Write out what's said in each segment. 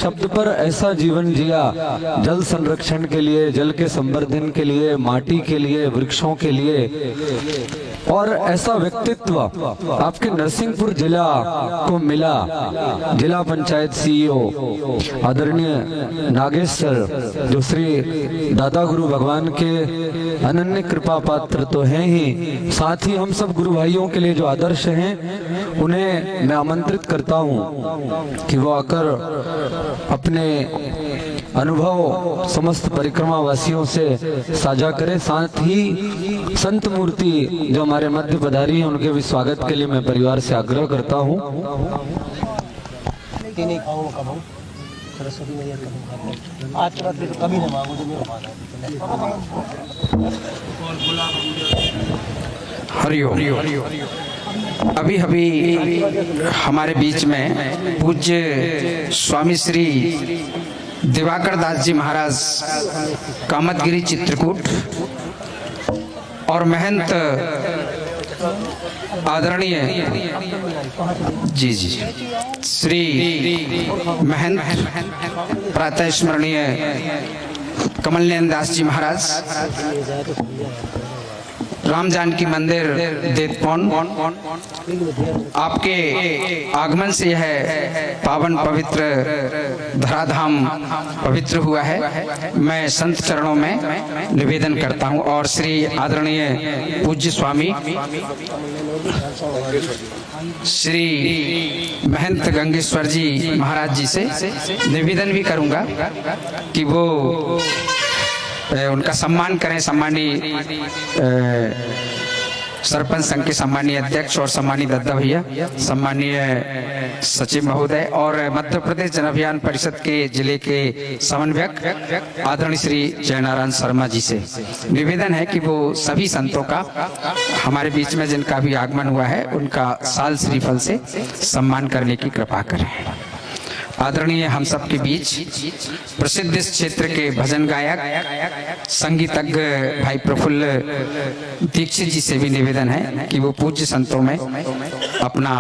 शब्द पर ऐसा जीवन जिया, जल संरक्षण के लिए, जल के संवर्धन के लिए, माटी के लिए, वृक्षों के लिए, और ऐसा व्यक्तित्व आपके नरसिंहपुर जिला को मिला। जिला पंचायत सीईओ आदरणीय नागेश सर, जो श्री दादा गुरु भगवान के अनन्य कृपा पात्र तो हैं ही, साथ ही हम सब गुरु भाइयों के लिए जो आदर्श हैं, उन्हें मैं आमंत्रित करता हूं कि वो आकर अपने अनुभव समस्त परिक्रमा वासियों से साझा करें। साथ ही संत मूर्ति जो हमारे मध्य पधारी हैं, उनके भी स्वागत के लिए मैं परिवार से आग्रह करता हूं। आज के बाद कभी न मांगो जो मेरा हरिओम। अभी हमारे बीच में पूज्य स्वामी श्री दिवाकर दास जी महाराज कामतगिरी चित्रकूट और महंत आदरणीय जी श्री महंत प्रातः स्मरणीय कमलनयन दास जी महाराज राम जानकी मंदिर देवपौन, आपके आगमन से यह पावन पवित्र धराधाम पवित्र हुआ है। मैं संत चरणों में निवेदन करता हूं और श्री आदरणीय पूज्य स्वामी श्री महंत गंगेश्वर जी महाराज जी से निवेदन भी करूंगा कि वो उनका सम्मान करें। सम्मानीय सरपंच संघ के सम्मानीय अध्यक्ष और सम्मानीय दद्दा भैया, सम्मानीय सचिव महोदय और मध्य प्रदेश जन अभियान परिषद के जिले के समन्वयक आदरणीय श्री जयनारायण शर्मा जी से निवेदन है कि वो सभी संतों का हमारे बीच में जिनका भी आगमन हुआ है, उनका साल श्रीफल से सम्मान करने की कृपा करें। आदरणीय हम सब के बीच प्रसिद्ध इस क्षेत्र के भजन गायक संगीतज्ञ भाई प्रफुल्ल दीक्षित जी से भी निवेदन है कि वो पूज्य संतों में अपना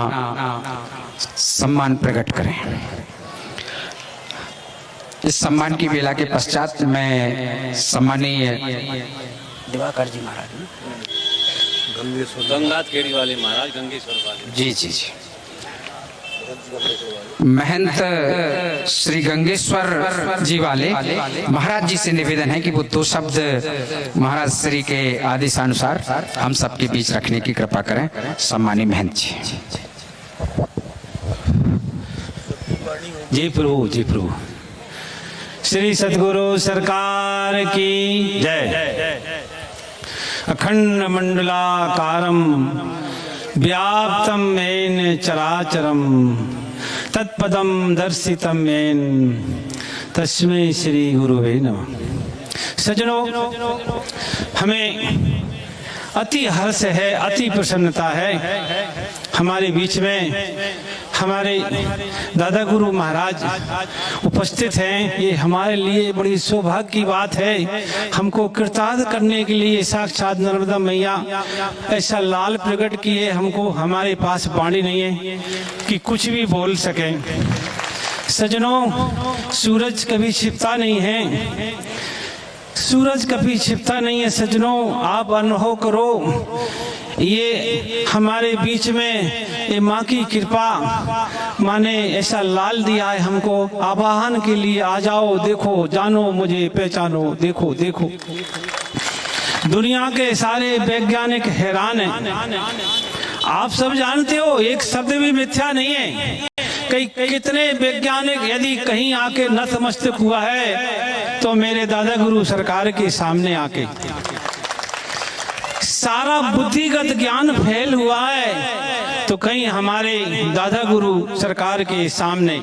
सम्मान प्रकट करें। इस सम्मान की बेला के पश्चात मैं सम्मानीय दिवाकर जी महाराज जी महंत श्री गंगेश्वर जी वाले महाराज जी से निवेदन है कि वो दो शब्द महाराज श्री के आदेशानुसार हम सबके बीच रखने की कृपा करें। सम्मानित महंत जी। जी प्रभु। श्री सद्गुरु सरकार की जय। अखंड मंडलाकारम व्याप्तम येन चराचरम तत्पदम दर्शितम येन तस्मै श्री गुरुवे नमः। सज्जनों, हमें अति हर्ष है, अति प्रसन्नता है, हमारे बीच में हमारे दादा गुरु महाराज उपस्थित हैं। ये हमारे लिए बड़ी सौभाग्य की बात है। हमको कृतार्थ करने के लिए साक्षात नर्मदा मैया ऐसा लाल प्रकट किए। हमको हमारे पास वाणी नहीं है कि कुछ भी बोल सके। सज्जनों, सूरज कभी छिपता नहीं है, सूरज कभी छिपता नहीं है। सज्जनों, आप अनुभव करो, ये हमारे बीच में ये माँ की कृपा, माँ ने ऐसा लाल दिया है हमको आवाहन के लिए। आ जाओ, देखो, जानो मुझे, पहचानो, देखो। दुनिया के सारे वैज्ञानिक हैरान हैं। आप सब जानते हो, एक शब्द भी मिथ्या नहीं है। कितने वैज्ञानिक यदि कहीं आके नतमस्तक हुआ है तो मेरे दादा गुरु सरकार के सामने आके सारा बुद्धिगत ज्ञान फैल हुआ है तो कहीं हमारे दादा गुरु सरकार के सामने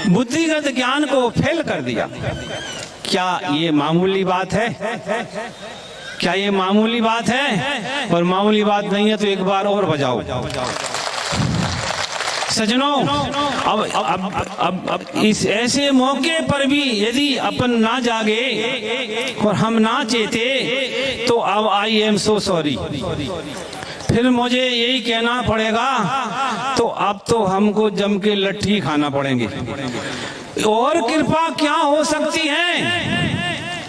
बुद्धिगत ज्ञान को फेल कर दिया। क्या ये मामूली बात है? क्या ये मामूली बात है? और मामूली बात नहीं है तो एक बार और बजाओ। सज्जनों, अब इस ऐसे मौके पर भी यदि अपन ना जागे और हम ना चेते तो अब आई एम सो सॉरी। फिर मुझे यही कहना पड़ेगा, तो अब तो हमको जम के लट्ठी खाना पड़ेंगे। और कृपा क्या हो सकती है?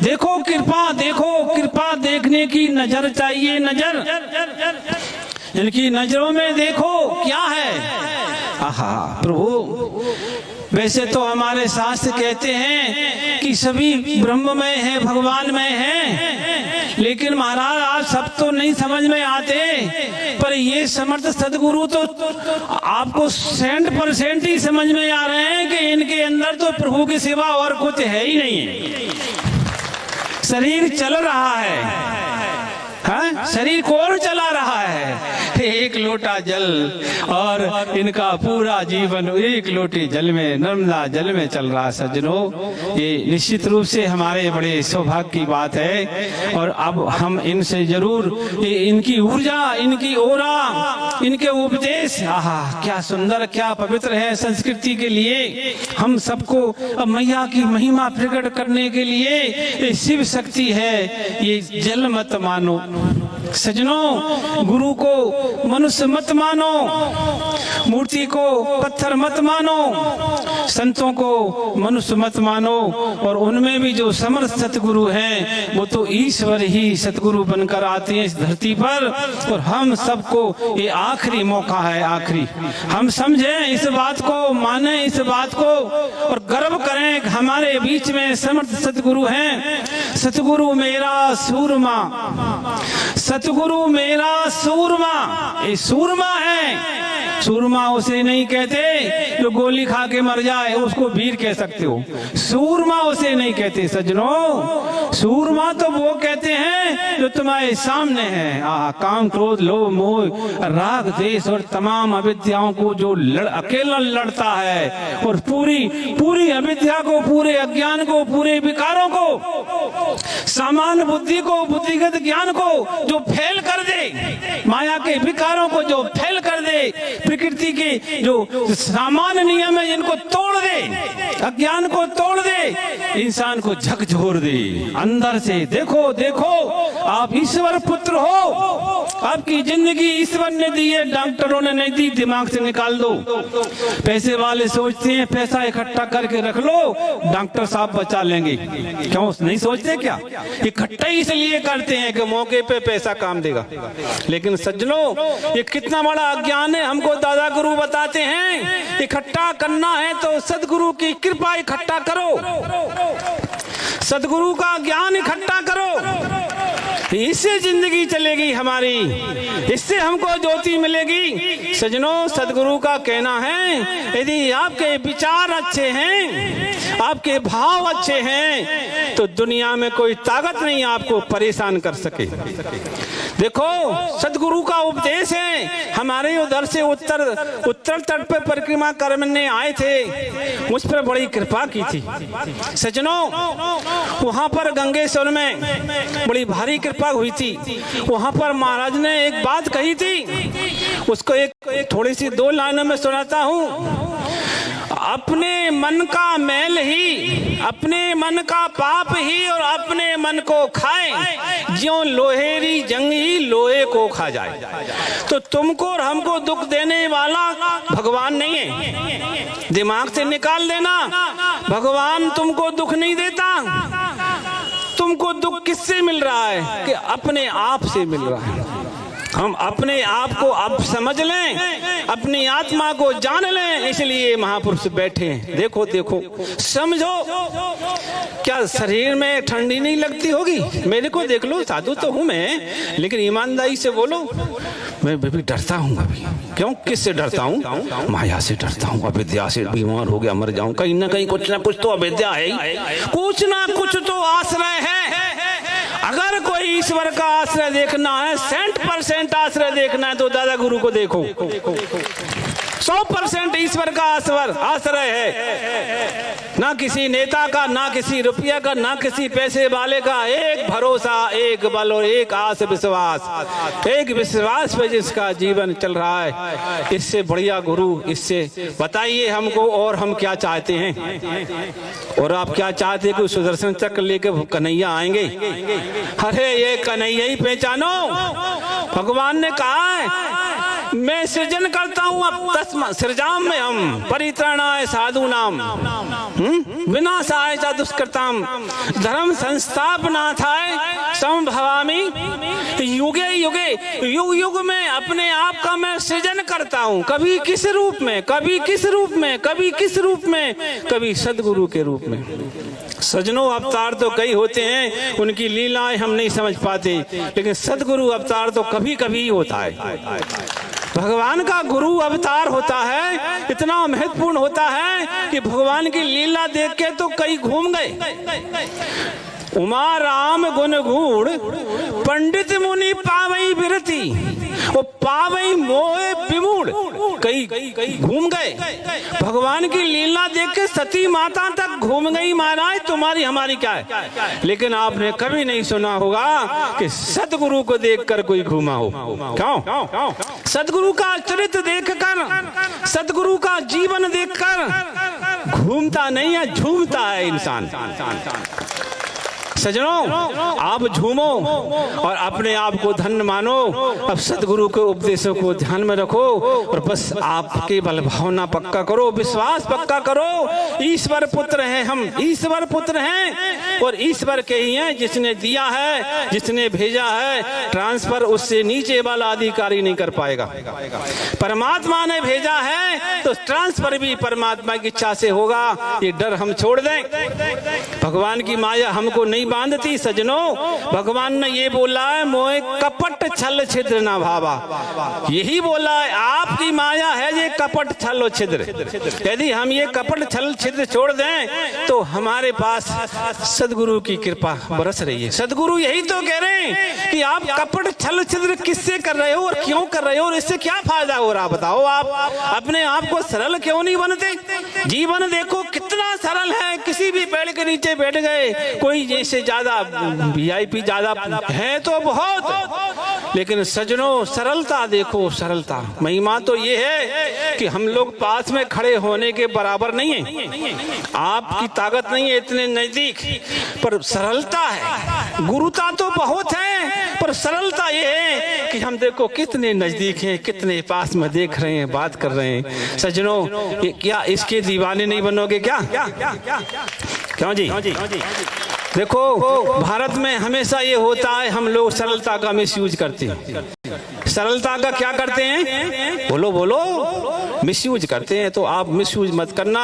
देखो कृपा, देखो कृपा देखने की नजर चाहिए, नजर। इनकी नजरों में देखो क्या है। आहा प्रभु, वैसे तो हमारे शास्त्र कहते हैं कि सभी ब्रह्ममय है, भगवानमय है, लेकिन महाराज आप सब तो नहीं समझ में आते। पर ये समर्थ सदगुरु तो आपको 100% ही समझ में आ रहे हैं कि इनके अंदर तो प्रभु के सिवा और कुछ है ही नहीं है। शरीर चल रहा है, हाँ? शरीर कौन चला रहा है? एक लोटा जल, और इनका पूरा जीवन एक लोटे जल में, नर्मदा जल में चल रहा है। सज्जनों, ये निश्चित रूप से हमारे बड़े सौभाग्य की बात है। और अब हम इनसे जरूर इनकी ऊर्जा, इनकी ओरा, इनके उपदेश, आहा क्या सुंदर, क्या पवित्र है संस्कृति के लिए। हम सबको अब मैया की महिमा प्रकट करने के लिए ये शिव शक्ति है, ये जल मत मानो। सजनों, गुरु को मनुष्य मत मानो, मूर्ति को पत्थर मत मानो, संतों को मनुष्य मत मानो। और उनमें भी जो समर्थ सतगुरु हैं वो तो ईश्वर ही सतगुरु बनकर आते हैं इस धरती पर। और हम सबको ये आखिरी मौका है, आखिरी। हम समझें इस बात को, माने इस बात को, और गर्व करें हमारे बीच में समर्थ सतगुरु हैं। सतगुरु मेरा सूरमा, सतगुरु मेरा सूरमा। ये सूरमा है। सूरमा उसे नहीं कहते जो गोली खा के मर जाए, उसको वीर कह सकते हो। सूरमा उसे नहीं कहते सज्जनों, सूरमा तो वो कहते हैं जो तुम्हारे सामने है। काम, क्रोध, लोभ, मोह, राग, द्वेष और तमाम अविद्याओं को जो अकेला लड़ता है, और पूरी अविद्या को, पूरे अज्ञान को, पूरे विकारों को, सामान्य बुद्धि को, बुद्धिगत ज्ञान को जो फेल कर दे, माया के विकारों को जो फेल कर दे, प्रकृति के जो सामान्य नियम है इनको तोड़ दे, अज्ञान को तोड़ दे, इंसान को झकझोर दे अंदर से। देखो देखो, आप ईश्वर पुत्र हो, आपकी जिंदगी ईश्वर ने दी है, डॉक्टरों ने नहीं दी। दिमाग से निकाल दो। पैसे वाले सोचते हैं पैसा इकट्ठा करके रख लो, डॉक्टर साहब बचा लेंगे। क्यों नहीं सोचते? क्या इकट्ठा इसलिए करते हैं कि मौके पे पैसा काम देगा। लेकिन सज्जनों, ये कितना बड़ा अज्ञान है। हमको दादा गुरु बताते हैं इकट्ठा करना है तो सदगुरु की कृपा इकट्ठा करो, सदगुरु का ज्ञान इकट्ठा करो, इससे जिंदगी चलेगी हमारी, इससे हमको ज्योति मिलेगी। सजनों, सदगुरु का कहना है यदि आपके विचार अच्छे हैं, आपके भाव अच्छे हैं, तो दुनिया में कोई ताकत नहीं आपको परेशान कर सके। देखो, सदगुरु का उपदेश है। हमारे उधर से उत्तर तट पे परिक्रमा करने आए थे, मुझ पर बड़ी कृपा की थी सजनों। वहां पर गंगेश्वर में बड़ी भारी कृपा हुई थी। वहां पर महाराज ने एक बात कही थी, उसको एक थोड़ी सी 2 लाइनों में सुनाता हूँ। अपने मन का मैल ही, अपने मन का पाप ही, और अपने मन को खाए, ज्यों लोहेरी जंगी लोहे को खा जाए। तो तुमको और हमको दुख देने वाला भगवान नहीं है, दिमाग से निकाल देना। भगवान तुमको दुख नहीं देता। तुमको दुख किससे मिल रहा है? कि अपने आप से मिल रहा है। हम अपने आप को अब समझ लें, अपनी आत्मा को जान लें, इसलिए महापुरुष बैठे हैं। देखो देखो, समझो, क्या शरीर में ठंडी नहीं लगती होगी? मेरे को देख लो, साधु तो हूं मैं, लेकिन ईमानदारी से बोलो, मैं भी डरता हूँ अभी। क्यों? किससे डरता हूँ? माया से डरता हूँ, अविद्या से। बीमार हो गया मर जाऊं, कहीं ना कहीं कुछ ना कुछ तो अविद्या है, कुछ ना कुछ तो आश्रय है। अगर कोई ईश्वर का आश्रय देखना है, 100% आश्रय देखना है, तो दादा गुरु को देखो। 100% ईश्वर का आश्रय है। ना किसी नेता का, ना किसी रुपया का, ना किसी पैसे वाले का। एक भरोसा, एक बल और एक आस विश्वास, एक विश्वास पे जिसका जीवन चल रहा है। इससे बढ़िया गुरु, इससे बताइए हमको और हम क्या चाहते हैं? और आप क्या चाहते हैं कि सुदर्शन चक्र लेके कन्हैया आएंगे? अरे ये कन्हैया ही पहचानो। भगवान ने कहा है मैं सृजन करता हूँ अब तस्मा सृजाम में हम परित्राणाय साधु नाम विनाशाय च दुष्कृताम धर्म संस्थापनार्थाय संभवामि युगे युगे युग युग में अपने आप का मैं सृजन करता हूँ। कभी किस रूप में, कभी किस रूप में, कभी किस रूप में, कभी सदगुरु के रूप में। सजनों अवतार तो कई होते हैं, उनकी लीलाएं हम नहीं समझ पाते, लेकिन सदगुरु अवतार तो कभी कभी होता है। भगवान का गुरु अवतार होता है, इतना महत्वपूर्ण होता है कि भगवान की लीला देख के तो कई घूम गए। उमा राम गुण गुण पंडित मुनि पावई बिरती और पावई मोहे विमूढ़, कई घूम गए। भगवान की लीला देख के सती माता तक घूम गई महाराज, तुम्हारी हमारी क्या है। लेकिन आपने कभी नहीं सुना होगा कि सदगुरु को देखकर कोई घूमा हो। क्यों? सदगुरु का चरित्र देखकर, सदगुरु का जीवन देखकर घूमता नहीं है, झूमता है इंसान। सजनों आप झूमो और अपने आप को धन्य मानो। अब सदगुरु के उपदेशों को ध्यान में रखो और बस आपके बल भावना पक्का करो, विश्वास पक्का करो। ईश्वर पुत्र हैं हम, ईश्वर पुत्र हैं और ईश्वर के ही हैं। जिसने दिया है, जिसने भेजा है, ट्रांसफर उससे नीचे वाला अधिकारी नहीं कर पाएगा। परमात्मा ने भेजा है तो ट्रांसफर भी परमात्मा की इच्छा से होगा। ये डर हम छोड़ दें। भगवान की माया हमको नहीं बांधती सजनों। भगवान ने ये बोला है, मोहे कपट छल छिद्र ना भावा। यही बोला है, आपकी माया है ये कपट छल और छिद्र। यदि हम ये कपट छल छिद्र छोड़ दें तो हमारे पास सदगुरु की कृपा बरस रही है। सदगुरु यही तो कह रहे हैं कि आप कपट छल छिद्र किससे कर रहे हो और क्यों कर रहे हो और इससे क्या फायदा हो रहा, बताओ। आप अपने आप को सरल क्यों नहीं बनते। जीवन देखो कितना सरल है। किसी भी पेड़ के नीचे बैठ गए, कोई जैसे ज्यादा VIP ज्यादा है तो बहुत, लेकिन सजनों सरलता देखो, सरलता। महिमा तो ये है कि हम लोग पास में खड़े होने के बराबर नहीं है, आपकी ताकत नहीं है इतने नजदीक, पर सरलता है। गुरुता तो बहुत है पर सरलता ये है कि हम देखो कितने नजदीक हैं, कितने पास में देख रहे हैं, बात कर रहे हैं। सजनों क्या इसके दीवाने नहीं बनोगे क्या? क्यों जी? देखो भारत में हमेशा ये होता है, हम लोग सरलता का मिसयूज करते हैं। सरलता का क्या करते हैं? बोलो बोलो, मिसयूज करते हैं। तो आप मिसयूज मत करना।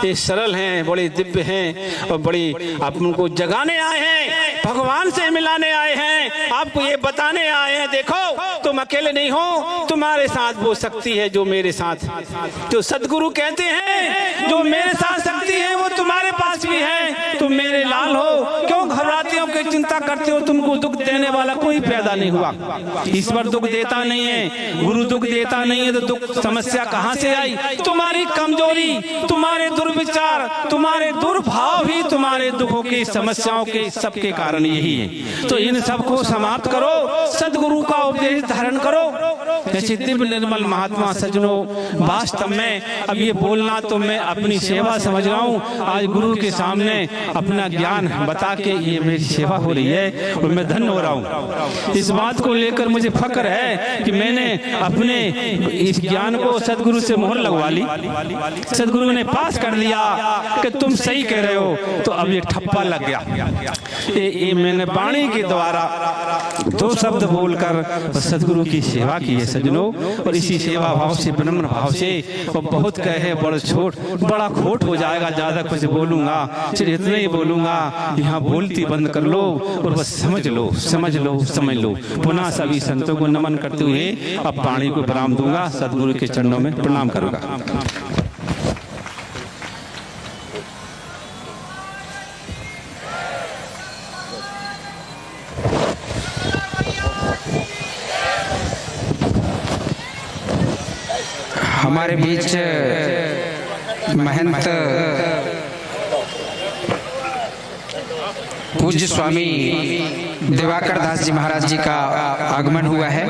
ये सरल हैं, बड़े दिव्य हैं और बड़ी आप उनको जगाने आए हैं, भगवान से मिलाने आए हैं, आपको ये बताने आए हैं देखो तुम अकेले नहीं हो, तुम्हारे साथ वो शक्ति है जो मेरे साथ। जो सदगुरु कहते हैं जो मेरे साथ शक्ति है वो तुम्हारे पास भी है। तुम मेरे लाल हो, क्यों घबराते हो, क्यों चिंता करते हो? तुमको दुख देने वाला कोई पैदा नहीं हुआ। ईश्वर दुख देता नहीं है, गुरु दुख देता नहीं है, तो दुख समस्या कहाँ से आई? तुम्हारी कमजोरी, तुम्हारे दुर्विचार, तुम्हारे दुर्भाव ही तुम्हारे दुखों की, समस्याओं के सबके कारण यही है। तो इन सबको समाप्त करो, सदगुरु का उपदेश धारण करो। जैसे दिव्य निर्मल महात्मा सजनों, वास्तव में अब ये बोलना तो मैं अपनी सेवा समझ रहा हूँ। आज गुरु के सामने अपना ज्ञान बता के ये मेरी सेवा हो रही है और मैं धन्य हो रहा हूँ। इस बात को लेकर मुझे फक्र है कि मैंने अपने इस ज्ञान को सदगुरु से मोहर लगवा ली। सदगुरु ने पास कर दिया कि तुम सही कह रहे हो, तो अब ये ठप्पा लग गया। ये मैंने वाणी के द्वारा 2 शब्द बोलकर सदगुरु की सेवा की है सजनों। और इसी सेवा भाव से, विनम्र भाव से, और बहुत कहे बड़ा खोट हो जाएगा, ज्यादा कुछ बोलूंगा, सिर्फ इतना ही बोलूंगा। यहाँ बोलती बंद कर लो और बस समझ लो, समझ लो, समझ लो। पुनः सभी संतों को नमन करते हुए अब वाणी को विराम दूंगा, सदगुरु के चरणों में प्रणाम करूंगा। हमारे बीच महंत पूज्य स्वामी दिवाकर दास जी महाराज जी का आगमन हुआ है।